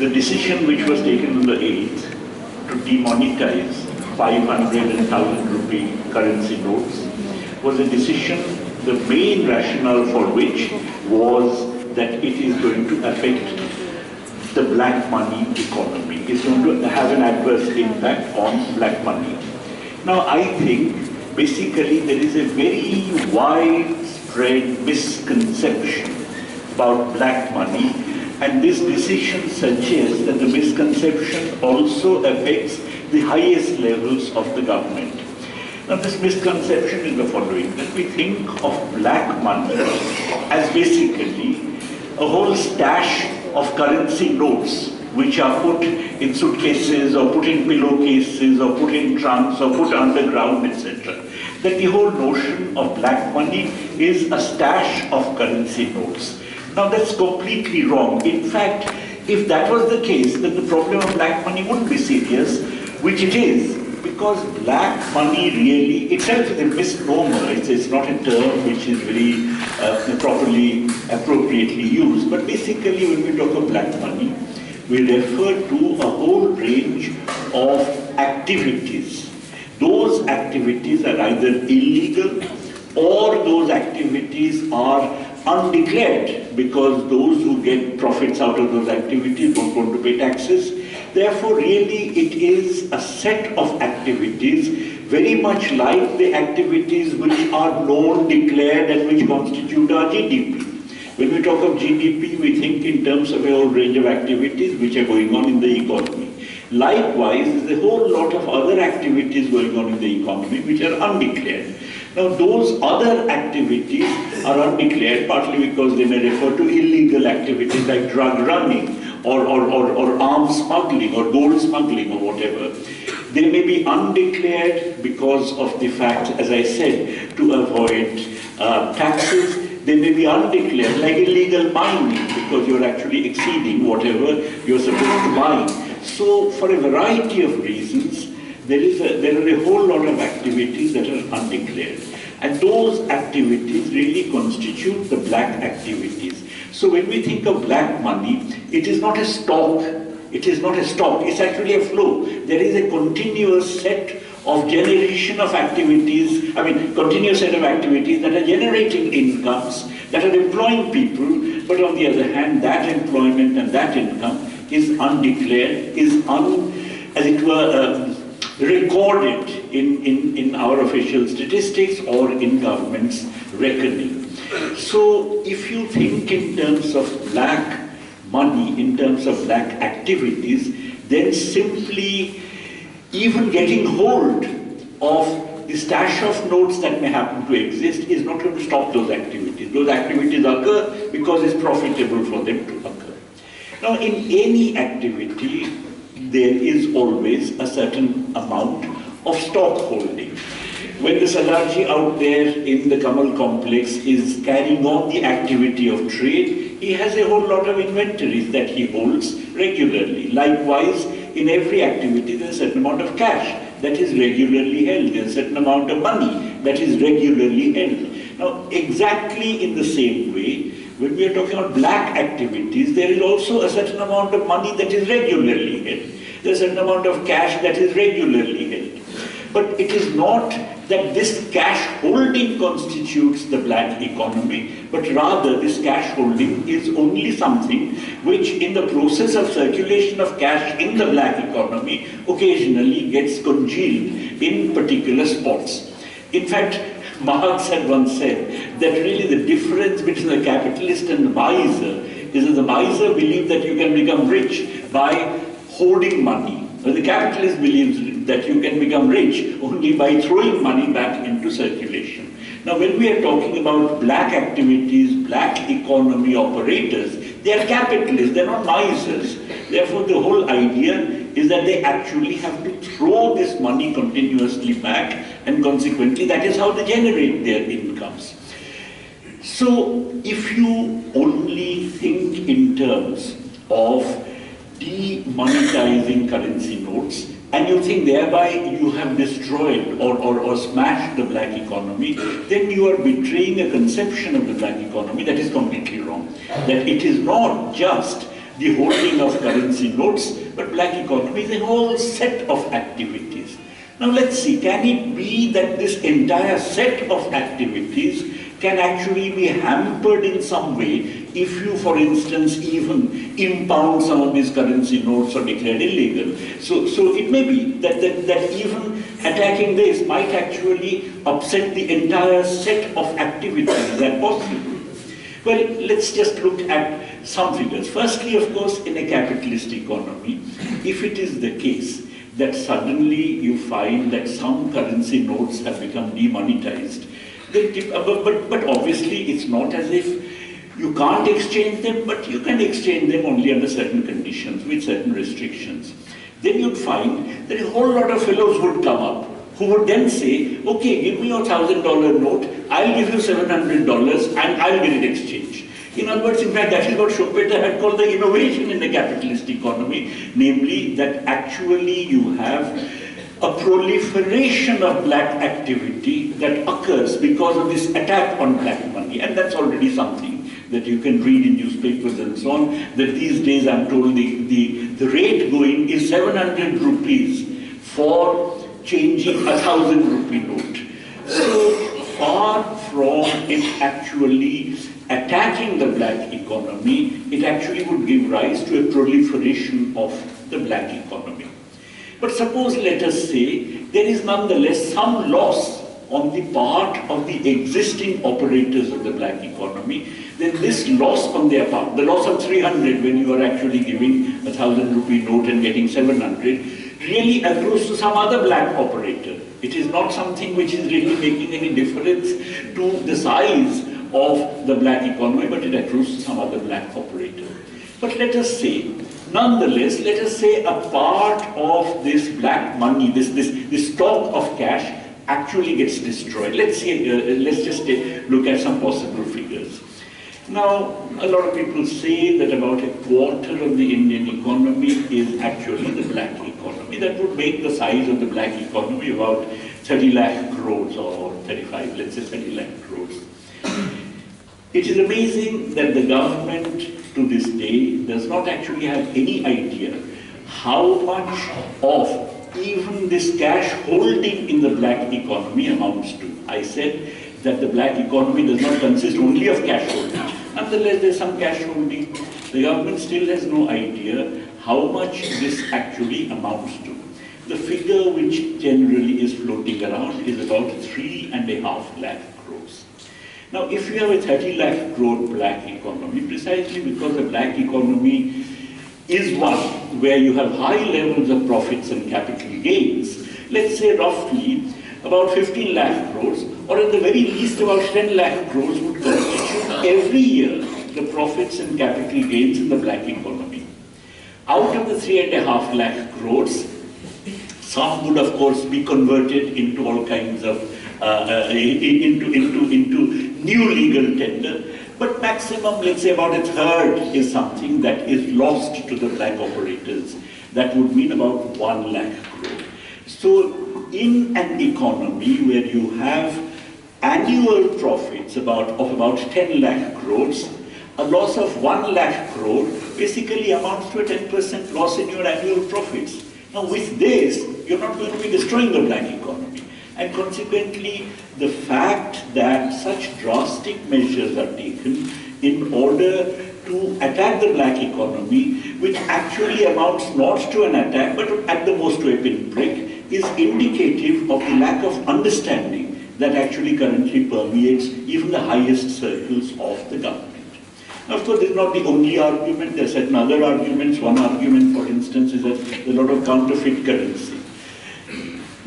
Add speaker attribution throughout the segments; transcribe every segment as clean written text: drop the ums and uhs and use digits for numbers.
Speaker 1: the decision which was taken on the 8th to demonetize 500 and 1,000 rupee currency notes was a decision, the main rationale for which was that it is going to affect the black money economy. It's going to have an adverse impact on black money. Now I think basically there is a very widespread misconception about black money, and this decision suggests that the misconception also affects the highest levels of the government. Now this misconception is the following, that we think of black money as basically a whole stash of currency notes which are put in suitcases or put in pillowcases or put in trunks or put underground, etc. That the whole notion of black money is a stash of currency notes. Now that's completely wrong. In fact, if that was the case, then the problem of black money wouldn't be serious, which it is, because black money really itself is a misnomer. It's not a term which is very properly, appropriately used. But basically when we talk of black money, we refer to a whole range of activities. Those activities are either illegal or those activities are undeclared, because those who get profits out of those activities don't want to pay taxes. Therefore, really, it is a set of activities very much like the activities which are known, declared, and which constitute our GDP. When we talk of GDP, we think in terms of a whole range of activities which are going on in the economy. Likewise, there's a whole lot of other activities going on in the economy which are undeclared. Now, those other activities are undeclared partly because they may refer to illegal activities like drug running or arms smuggling or gold smuggling or whatever. They may be undeclared because of the fact, as I said, to avoid taxes. They may be undeclared, like illegal mining, because you're actually exceeding whatever you're supposed to mine. So, for a variety of reasons, there are a whole lot of activities that are undeclared. And those activities really constitute the black activities. So when we think of black money, it is not a stock. It is not a stock. It's actually a flow. There is a continuous set of generation of activities, continuous set of activities that are generating incomes, that are employing people, but on the other hand, that employment and that income is undeclared, is as it were, recorded in our official statistics or in government's reckoning. So if you think in terms of black money, in terms of black activities, then simply even getting hold of the stash of notes that may happen to exist is not going to stop those activities. Those activities occur because it's profitable for them to occur. Now, in any activity, there is always a certain amount of stock holding. When the Salarji out there in the Kamal complex is carrying on the activity of trade, he has a whole lot of inventories that he holds regularly. Likewise, in every activity, there's a certain amount of cash that is regularly held. There's a certain amount of money that is regularly held. Now, exactly in the same way, when we are talking about black activities, there is also a certain amount of money that is regularly held. There's a certain amount of cash that is regularly held. But it is not that this cash holding constitutes the black economy, but rather this cash holding is only something which in the process of circulation of cash in the black economy occasionally gets congealed in particular spots. In fact, Marx had once said that really the difference between the capitalist and the miser is that the miser believes that you can become rich by holding money. Well, the capitalist believes that you can become rich only by throwing money back into circulation. Now, when we are talking about black activities, black economy operators, they are capitalists, they're not misers. Therefore, the whole idea is that they actually have to throw this money continuously back, and consequently, that is how they generate their incomes. So, if you only think in terms of demonetizing currency notes, and you think thereby you have destroyed or smashed the black economy, then you are betraying a conception of the black economy that is completely wrong. That it is not just the holding of currency notes, but black economy is a whole set of activities. Now let's see, can it be that this entire set of activities can actually be hampered in some way if you, for instance, even impound some of these currency notes or declare illegal? So it may be that even attacking this might actually upset the entire set of activities that possible. Well, let's just look at some figures. Firstly, of course, in a capitalist economy, if it is the case that suddenly you find that some currency notes have become demonetized, but obviously it's not as if you can't exchange them, but you can exchange them only under certain conditions, with certain restrictions. Then you'd find that a whole lot of fellows would come up who would then say, okay, give me your $1,000 note, I'll give you $700 and I'll get it exchanged. In other words, in fact, that is what Schumpeter had called the innovation in the capitalist economy, namely that actually you have a proliferation of black activity that occurs because of this attack on black money. And that's already something that you can read in newspapers and so on, that these days I'm told the rate going is 700 rupees for changing a 1,000 rupee note. So far from it actually attacking the black economy, it actually would give rise to a proliferation of the black economy. But suppose, let us say, there is nonetheless some loss on the part of the existing operators of the black economy, then this loss on their part, the loss of 300 when you are actually giving a 1,000 rupee note and getting 700, really accrues to some other black operator. It is not something which is really making any difference to the size of the black economy, but it accrues to some other black operator. But let us say, nonetheless, let us say a part of this black money, this stock of cash actually gets destroyed. Let's just look at some possible figures. Now, a lot of people say that about a quarter of the Indian economy is actually the black economy. That would make the size of the black economy about 30 lakh crores or 35, let's say 30 lakh crores. It is amazing that the government to this day does not actually have any idea how much of even this cash holding in the black economy amounts to. I said that the black economy does not consist only of cash holding. Nonetheless, there is some cash holding. The government still has no idea how much this actually amounts to. The figure which generally is floating around is about 3.5 lakh crores. Now, if you have a 30 lakh crore black economy, precisely because the black economy is one where you have high levels of profits and capital gains, let's say roughly about 15 lakh crores, or at the very least about 10 lakh crores would constitute every year the profits and capital gains in the black economy. Out of the 3.5 lakh crores, some would of course be converted into all kinds of into new legal tender, but maximum, let's say about a third is something that is lost to the black operators. That would mean about 1 lakh crore. So in an economy where you have annual profits of about 10 lakh crores, a loss of 1 lakh crore basically amounts to a 10% loss in your annual profits. Now with this, you're not going to be destroying the black economy. And consequently, the fact that such drastic measures are taken in order to attack the black economy, which actually amounts not to an attack, but at the most to a pinprick, is indicative of the lack of understanding that actually currently permeates even the highest circles of the government. Now, of course, this is not the only argument. There are certain other arguments. One argument, for instance, is that there is a lot of counterfeit currency.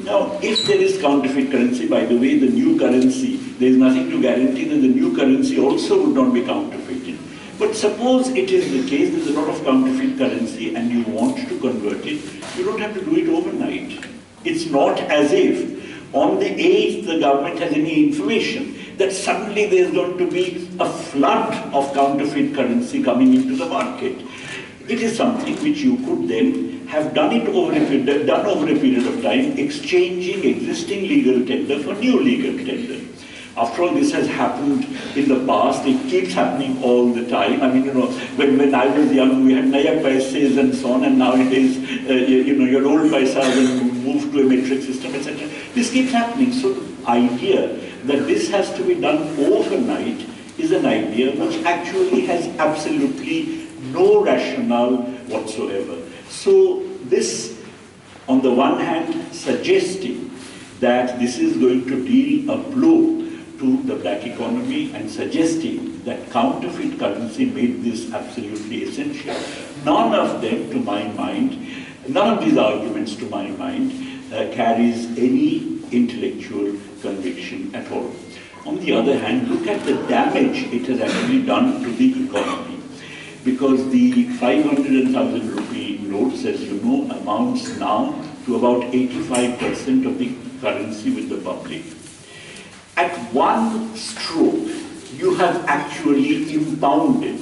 Speaker 1: Now, if there is counterfeit currency, by the way, the new currency, there is nothing to guarantee that the new currency also would not be counterfeited. But suppose it is the case there is a lot of counterfeit currency and you want to convert it, you don't have to do it overnight. It's not as if on the 8th the government has any information that suddenly there is going to be a flood of counterfeit currency coming into the market. It is something which you could then have done over a period of time, exchanging existing legal tender for new legal tender. After all, this has happened in the past. It keeps happening all the time. I mean, when I was young, we had Naya Paises and so on, and nowadays, your old paisas and move to a metric system, etc. This keeps happening. So the idea that this has to be done overnight is an idea which actually has absolutely no rationale whatsoever. So this, on the one hand, suggesting that this is going to deal a blow to the black economy and suggesting that counterfeit currency made this absolutely essential. None of them, to my mind, none of these arguments, to my mind, carries any intellectual conviction at all. On the other hand, look at the damage it has actually done to the economy. Because the 500,000 rupee notes, as you know, amounts now to about 85% of the currency with the public. At one stroke, you have actually impounded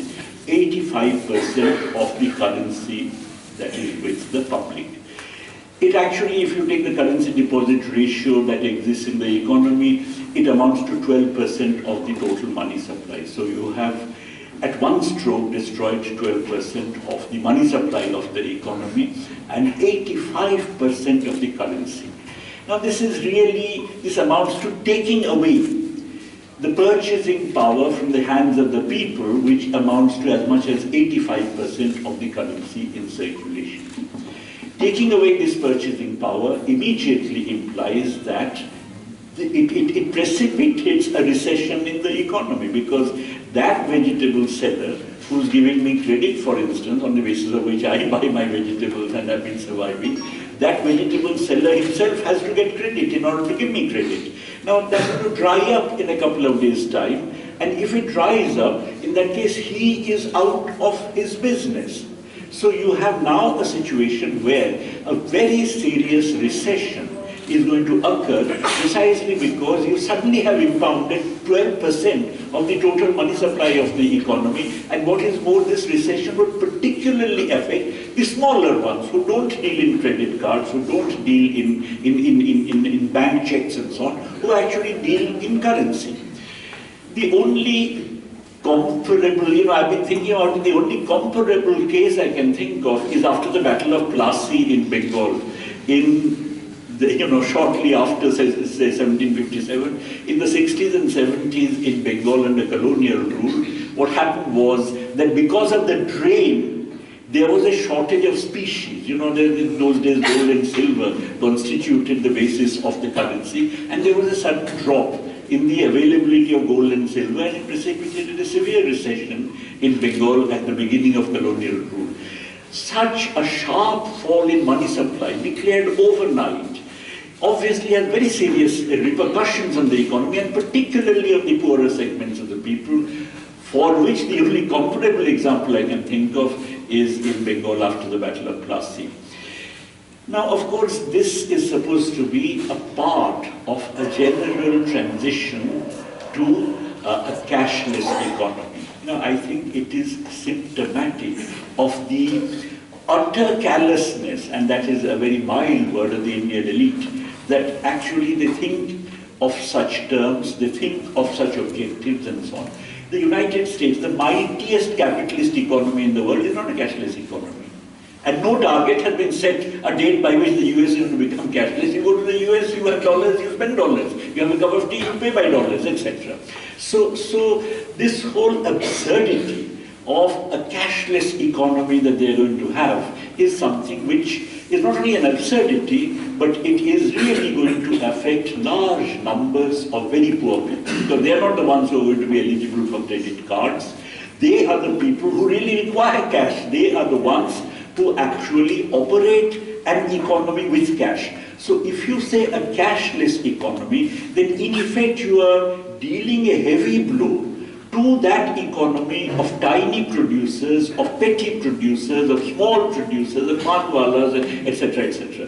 Speaker 1: 85% of the currency that is with the public. It actually, if you take the currency deposit ratio that exists in the economy, it amounts to 12% of the total money supply. So you have, at one stroke, destroyed 12% of the money supply of the economy and 85% of the currency. Now this amounts to taking away the purchasing power from the hands of the people, which amounts to as much as 85% of the currency in circulation. Taking away this purchasing power immediately implies that it precipitates a recession in the economy, because that vegetable seller who's giving me credit, for instance, on the basis of which I buy my vegetables and have been surviving, that vegetable seller himself has to get credit in order to give me credit. Now that will dry up in a couple of days' time, and if it dries up, in that case he is out of his business. So you have now a situation where a very serious recession is going to occur precisely because you suddenly have impounded 12% of the total money supply of the economy, and what is more, this recession would particularly affect the smaller ones who don't deal in credit cards, who don't deal in bank checks and so on, who actually deal in currency. The only comparable, I've been thinking about the only comparable case I can think of is after the Battle of Plassey in Bengal, shortly after, say 1757, in the 60s and 70s in Bengal under colonial rule. What happened was that because of the drain, there was a shortage of species. In those days, gold and silver constituted the basis of the currency, and there was a sudden drop in the availability of gold and silver, and it precipitated a severe recession in Bengal at the beginning of colonial rule. Such a sharp fall in money supply declared overnight obviously has very serious repercussions on the economy, and particularly on the poorer segments of the people, for which the only comparable example I can think of is in Bengal after the Battle of Plassey. Now, of course, this is supposed to be a part of a general transition to a cashless economy. Now, I think it is symptomatic of the utter callousness, and that is a very mild word, of the Indian elite, that actually they think of such terms, they think of such objectives and so on. The United States, the mightiest capitalist economy in the world, is not a cashless economy. And no target has been set a date by which the US is going to become cashless. You go to the US, you have dollars, you spend dollars. You have a cup of tea, you pay by dollars, etc. So this whole absurdity of a cashless economy that they are going to have is something which is not only an absurdity, but it is really going to affect large numbers of very poor people, because they are not the ones who are going to be eligible for credit cards. They are the people who really require cash. They are the ones who actually operate an economy with cash. So if you say a cashless economy, then in effect you are dealing a heavy blow to that economy of tiny producers, of petty producers, of small producers, of manwalas, etc., etc.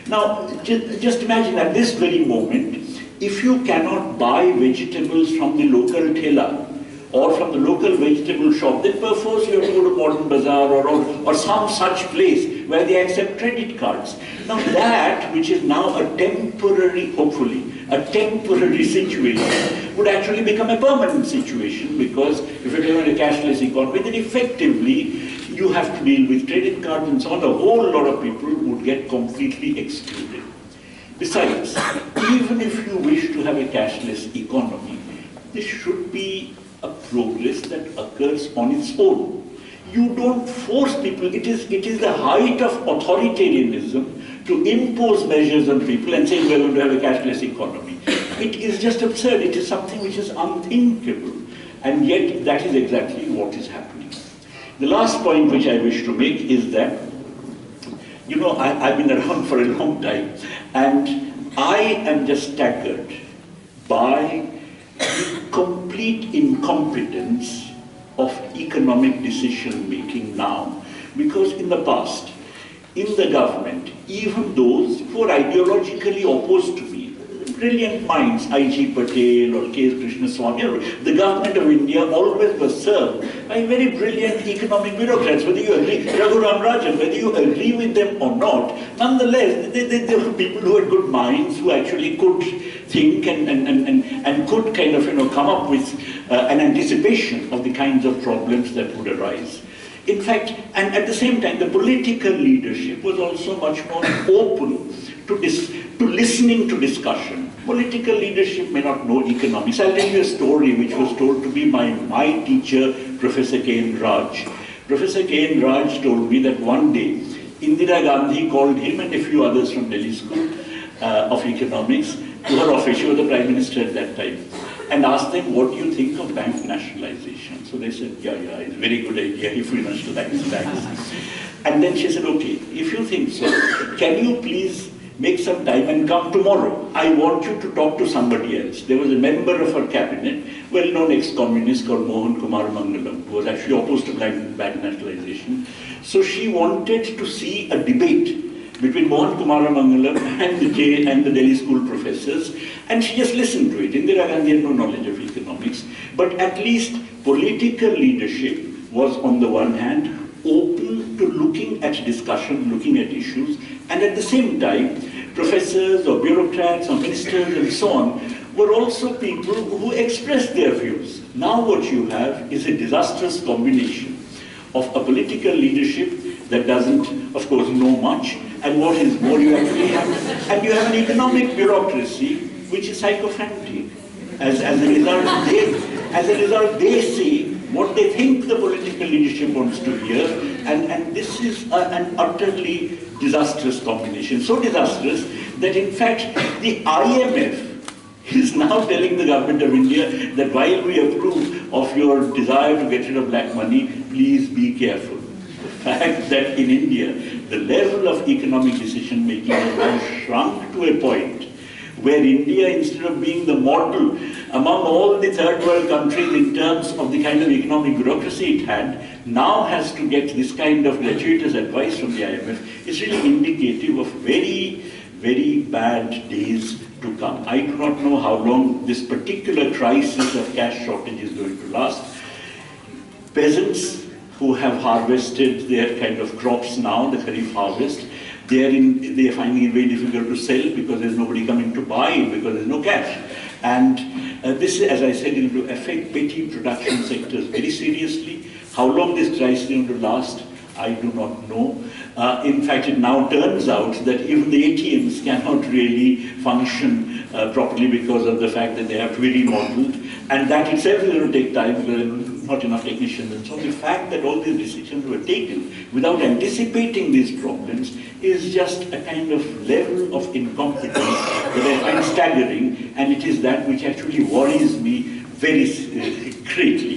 Speaker 1: Now, just imagine at this very moment, if you cannot buy vegetables from the local teller or from the local vegetable shop, then perforce you have to go to Modern Bazaar or some such place where they accept credit cards. Now that, which is now a temporary, hopefully, a temporary situation would actually become a permanent situation, because if you're living in a cashless economy, then effectively you have to deal with credit cards and so on. A whole lot of people would get completely excluded. Besides, even if you wish to have a cashless economy, this should be a progress that occurs on its own. You don't force people. It is the height of authoritarianism to impose measures on people and say we're going to have a cashless economy. It is just absurd. It is something which is unthinkable, and yet that is exactly what is happening. The last point which I wish to make is that, you know, I've been around for a long time, and I am just staggered by the complete incompetence of economic decision making now. Because in the past, in the government, even those who are ideologically opposed to me, brilliant minds, I.G. Patel or K. Krishnaswamy, the government of India always was served by very brilliant economic bureaucrats. Whether you agree, Raghuram Rajan, whether you agree with them or not, nonetheless, they were people who had good minds, who actually could think and could kind of, you know, come up with an anticipation of the kinds of problems that would arise. In fact, and at the same time, the political leadership was also much more open to listening to discussion. Political leadership may not know economics. I'll tell you a story which was told to me by my teacher, Professor K.N. Raj. Professor K.N. Raj told me that one day, Indira Gandhi called him and a few others from Delhi School of Economics to her office. She was the Prime Minister at that time, and asked them, what do you think of bank nationalization? So they said, yeah, it's a very good idea if we nationalize banks. And then she said, okay, if you think so, can you please make some time and come tomorrow? I want you to talk to somebody else. There was a member of her cabinet, well-known ex-communist called Mohan Kumar Mangalam, who was actually opposed to bank nationalization. So she wanted to see a debate between Mohan Kumar Mangalam and the Delhi school professors, and she just listened to it. Indira Gandhi had no knowledge of economics, but at least political leadership was, on the one hand, open to looking at discussion, looking at issues, and at the same time, professors or bureaucrats or ministers and so on were also people who expressed their views. Now what you have is a disastrous combination of a political leadership that doesn't, of course, know much, and what is more, you actually have, and you have an economic bureaucracy which is psychophantic. As a result, they say what they think the political leadership wants to hear, and this is an utterly disastrous combination. So disastrous that in fact the IMF is now telling the government of India that while we approve of your desire to get rid of black money, please be careful. The fact that in India, the level of economic decision making has now shrunk to a point where India, instead of being the model among all the third world countries in terms of the kind of economic bureaucracy it had, now has to get this kind of gratuitous advice from the IMF, is really indicative of very, very bad days to come. I do not know how long this particular crisis of cash shortage is going to last. Peasants who have harvested their kind of crops now, the Kharif harvest, they are finding it very difficult to sell because there's nobody coming to buy it, because there's no cash. And this, as I said, it will affect petty production sectors very seriously. How long this crisis is going to last, I do not know. In fact, it now turns out that even the ATMs cannot really function properly because of the fact that they have to be remodeled, and that itself is going to take time because there are not enough technicians. And so the fact that all these decisions were taken without anticipating these problems is just a kind of level of incompetence that I find staggering, and it is that which actually worries me very greatly.